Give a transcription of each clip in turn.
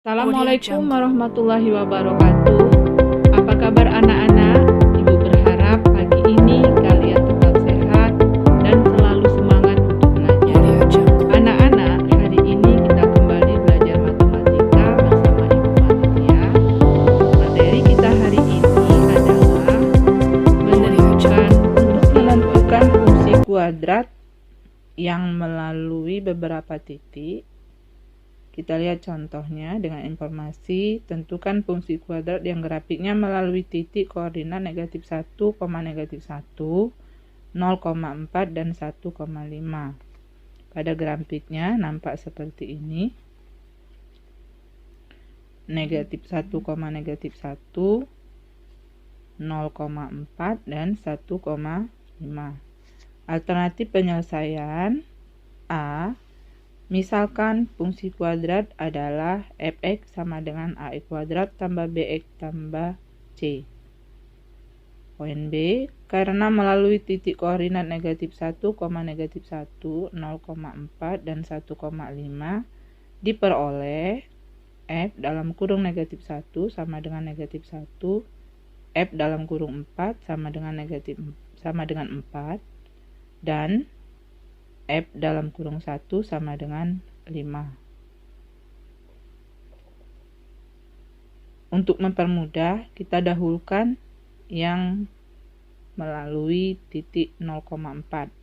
Assalamualaikum warahmatullahi wabarakatuh. Apa kabar anak-anak? Ibu berharap pagi ini kalian tetap sehat dan selalu semangat untuk belajar. Anak-anak, hari ini kita kembali belajar matematika bersama Ibu Maria. Materi kita hari ini adalah menentukan fungsi kuadrat yang melalui beberapa titik. Kita lihat contohnya dengan informasi, tentukan fungsi kuadrat yang grafiknya melalui titik koordinat negatif 1, negatif 1, 0,4 dan 1,5. Pada grafiknya nampak seperti ini. Negatif 1, negatif 1, 0,4 dan 1,5. Alternatif penyelesaian A. Misalkan fungsi kuadrat adalah fx sama dengan ax kuadrat tambah bx tambah c. Poin B, karena melalui titik koordinat negatif 1, negatif 1, 0,4 dan 1,5 diperoleh f dalam kurung negatif 1 sama dengan negatif 1, f dalam kurung 4 sama dengan 4, dan f dalam kurung 1 sama dengan 5. Untuk mempermudah, kita dahulukan yang melalui titik 0,4.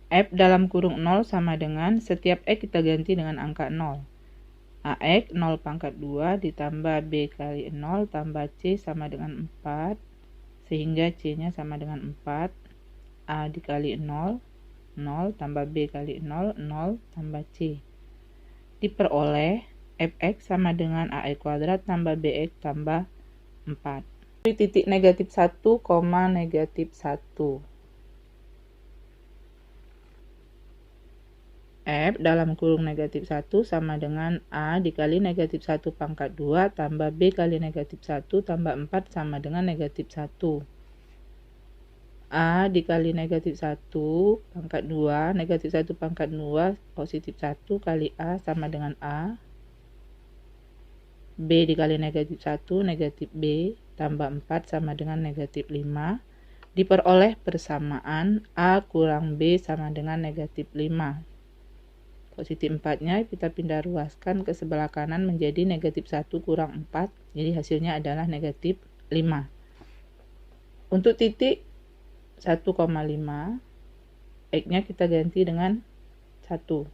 F dalam kurung 0 sama dengan, setiap x kita ganti dengan angka 0. Ax 0 pangkat 2 ditambah b kali 0 tambah c sama dengan 4, sehingga c nya sama dengan 4. A dikali 0, 0 tambah B kali 0, 0 tambah C. Diperoleh fx sama dengan ax kuadrat tambah bx tambah 4. Titik negatif 1, negatif 1. F dalam kurung negatif 1 sama dengan A dikali negatif 1 pangkat 2 tambah B kali negatif 1 tambah 4 sama dengan negatif 1. A dikali negatif 1 pangkat 2, negatif 1 pangkat 2 positif 1 kali A sama dengan A. B dikali negatif 1, negatif B tambah 4 sama dengan negatif 5. Diperoleh persamaan A kurang B sama dengan negatif 5. Positif 4-nya kita pindah ruaskan ke sebelah kanan menjadi negatif 1 kurang 4. Jadi hasilnya adalah negatif 5. Untuk titik 1,5, x-nya kita ganti dengan 1.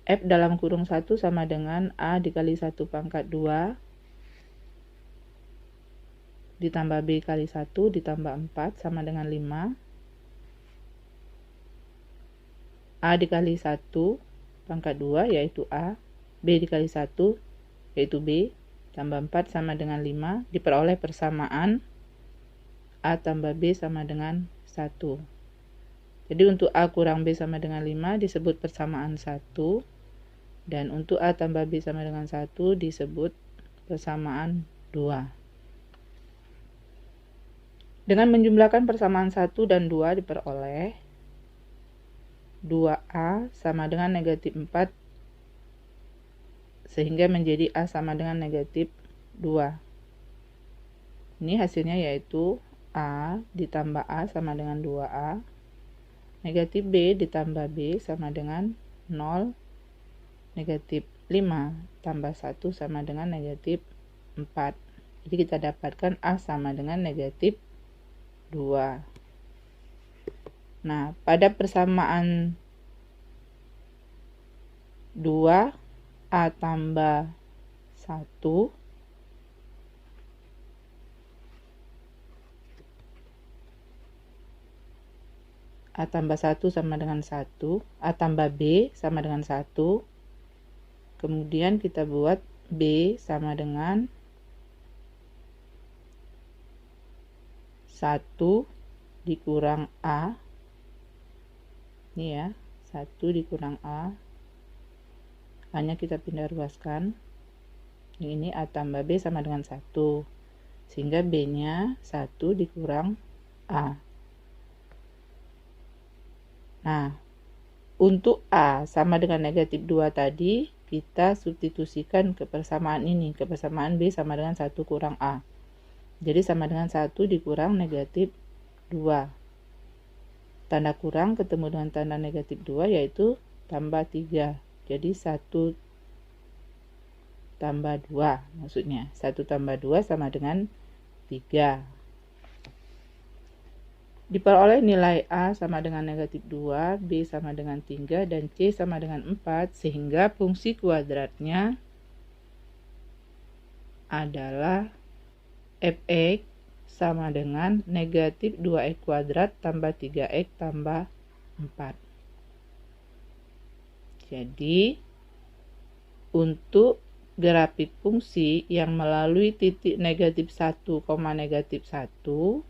F dalam kurung 1 sama dengan A dikali 1 pangkat 2 ditambah B kali 1 ditambah 4 sama dengan 5. A dikali 1 pangkat 2 yaitu A, B dikali 1 yaitu B, tambah 4 sama dengan 5, diperoleh persamaan A tambah B sama dengan 1. Jadi untuk A kurang B sama dengan 5 disebut persamaan 1, dan untuk A tambah B sama dengan 1 disebut persamaan 2. Dengan menjumlahkan persamaan 1 dan 2 diperoleh 2A sama dengan negatif 4, sehingga menjadi A sama dengan negatif 2. Ini hasilnya yaitu A ditambah A sama dengan 2A, negatif B ditambah B sama dengan 0, negatif 5 tambah 1 sama dengan negatif 4. Jadi kita dapatkan A sama dengan negatif 2. Nah, pada persamaan 2, A tambah 1, A tambah 1 sama dengan 1, A tambah B sama dengan 1, kemudian kita buat B sama dengan 1 dikurang A, ini ya, 1 dikurang A, hanya kita pindah ruaskan, ini A tambah B sama dengan 1, sehingga B nya 1 dikurang A. Nah, Untuk A sama dengan negatif 2 tadi, kita substitusikan ke persamaan ini. Ke persamaan B sama dengan 1 kurang A. Jadi sama dengan 1 dikurang negatif 2. Tanda kurang ketemu dengan tanda negatif 2 yaitu tambah 3. Jadi 1 tambah 2 maksudnya. 1 tambah 2 sama dengan 3. Diperoleh nilai A sama dengan negatif 2, B sama dengan 3, dan C sama dengan 4, sehingga fungsi kuadratnya adalah fx sama dengan negatif 2x kuadrat tambah 3x tambah 4. Jadi, untuk grafik fungsi yang melalui titik negatif 1, negatif 1,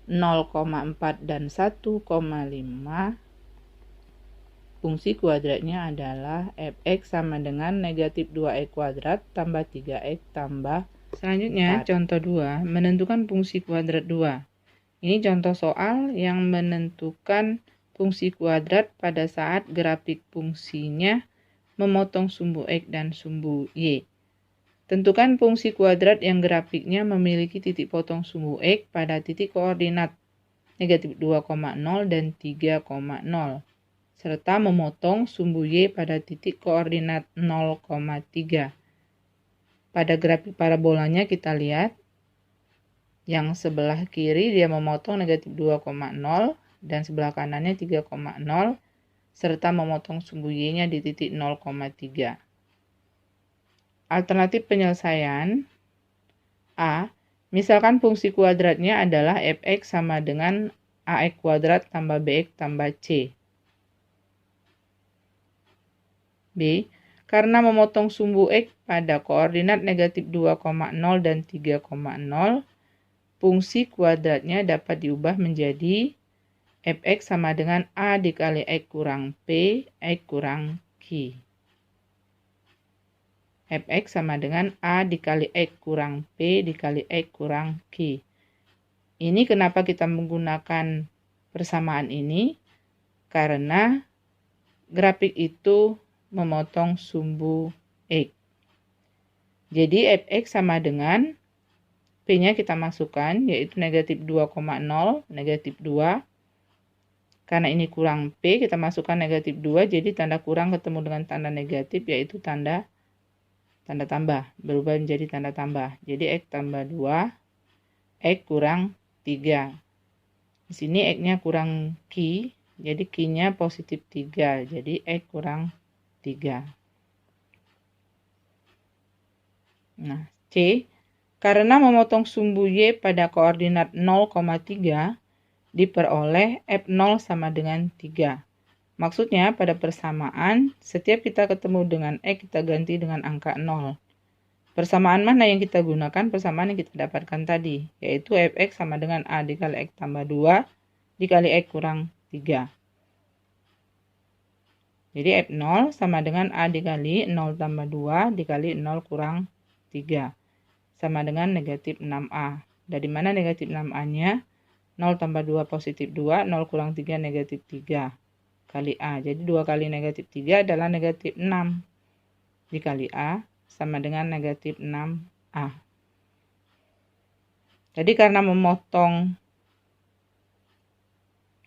0,4 dan 1,5, fungsi kuadratnya adalah fx sama dengan negatif 2x kuadrat tambah 3x tambah 4. Selanjutnya, contoh 2, menentukan fungsi kuadrat 2. Ini contoh soal yang menentukan fungsi kuadrat pada saat grafik fungsinya memotong sumbu x dan sumbu y. Tentukan fungsi kuadrat yang grafiknya memiliki titik potong sumbu x pada titik koordinat negatif 2,0 dan 3,0, serta memotong sumbu y pada titik koordinat 0,3. Pada grafik parabolanya kita lihat, yang sebelah kiri dia memotong negatif 2,0 dan sebelah kanannya 3,0, serta memotong sumbu y-nya di titik 0,3. Alternatif penyelesaian A, misalkan fungsi kuadratnya adalah fx sama dengan ax kuadrat tambah bx tambah c. B, karena memotong sumbu x pada koordinat negatif 2,0 dan 3,0, fungsi kuadratnya dapat diubah menjadi fx sama dengan a dikali x kurang p, x kurang q. Fx sama dengan A dikali X kurang P dikali X kurang Q. Ini kenapa kita menggunakan persamaan ini? Karena grafik itu memotong sumbu X. Jadi Fx sama dengan P-nya kita masukkan, yaitu negatif 2,0, negatif 2. Karena ini kurang P, kita masukkan negatif 2, jadi tanda kurang ketemu dengan tanda negatif, yaitu tanda tambah, berubah menjadi tanda tambah. Jadi X tambah 2, X kurang 3. Di sini X-nya kurang Q, jadi Q-nya positif 3. Jadi X kurang 3. Nah, C, karena memotong sumbu Y pada koordinat 0,3, diperoleh F0 sama dengan 3. Maksudnya pada persamaan, setiap kita ketemu dengan X, kita ganti dengan angka 0. Persamaan mana yang kita gunakan? Persamaan yang kita dapatkan tadi, yaitu Fx sama dengan A dikali X tambah 2 dikali X kurang 3. Jadi F0 sama dengan A dikali 0 tambah 2 dikali 0 kurang 3. Sama dengan negatif 6A. Dari mana negatif 6A-nya? 0 tambah 2 positif 2, 0 kurang 3 negatif 3. Kali A. Jadi 2 kali negatif 3 adalah negatif 6 dikali A sama dengan negatif 6A. Jadi karena memotong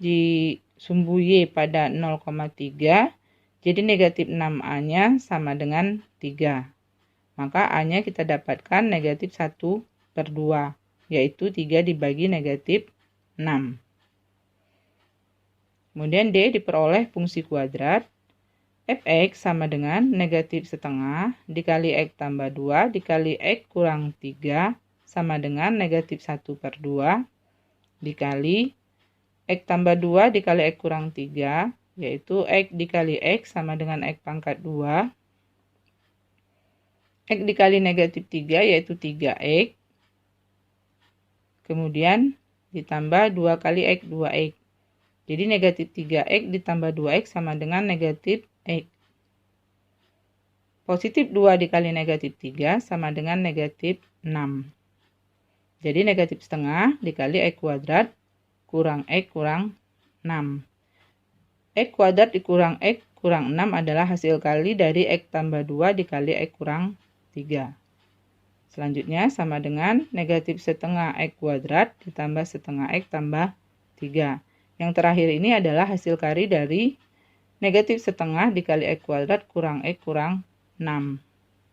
di sumbu Y pada 0,3, jadi negatif 6A-nya sama dengan 3. Maka A-nya kita dapatkan negatif 1/2, yaitu 3 dibagi negatif 6. Kemudian D diperoleh fungsi kuadrat fx sama dengan negatif setengah dikali x tambah 2 dikali x kurang 3 sama dengan negatif 1/2 dikali x tambah 2 dikali x kurang 3, yaitu x dikali x sama dengan x pangkat 2. X dikali negatif 3 yaitu 3x. Kemudian ditambah 2 kali x 2x. Jadi negatif 3x ditambah 2x sama dengan negatif x. Positif 2 dikali negatif 3 sama dengan negatif 6. Jadi negatif setengah dikali x kuadrat kurang x kurang 6. X kuadrat dikurang X kurang 6 adalah hasil kali dari X tambah 2 dikali X kurang 3. Selanjutnya sama dengan negatif setengah X kuadrat ditambah setengah X tambah 3. Yang terakhir ini adalah hasil kali dari negatif setengah dikali X kuadrat kurang X kurang 6.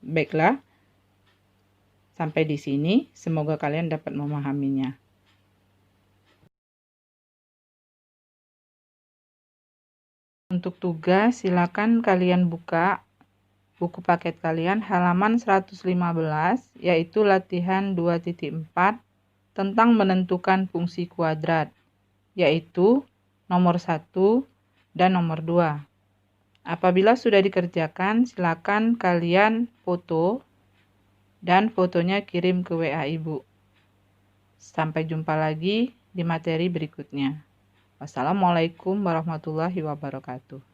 Baiklah, sampai di sini. Semoga kalian dapat memahaminya. Untuk tugas, silakan kalian buka buku paket kalian halaman 115, yaitu latihan 2.4 tentang menentukan fungsi kuadrat, yaitu nomor 1 dan nomor 2. Apabila sudah dikerjakan, silakan kalian foto dan fotonya kirim ke WA Ibu. Sampai jumpa lagi di materi berikutnya. Wassalamualaikum warahmatullahi wabarakatuh.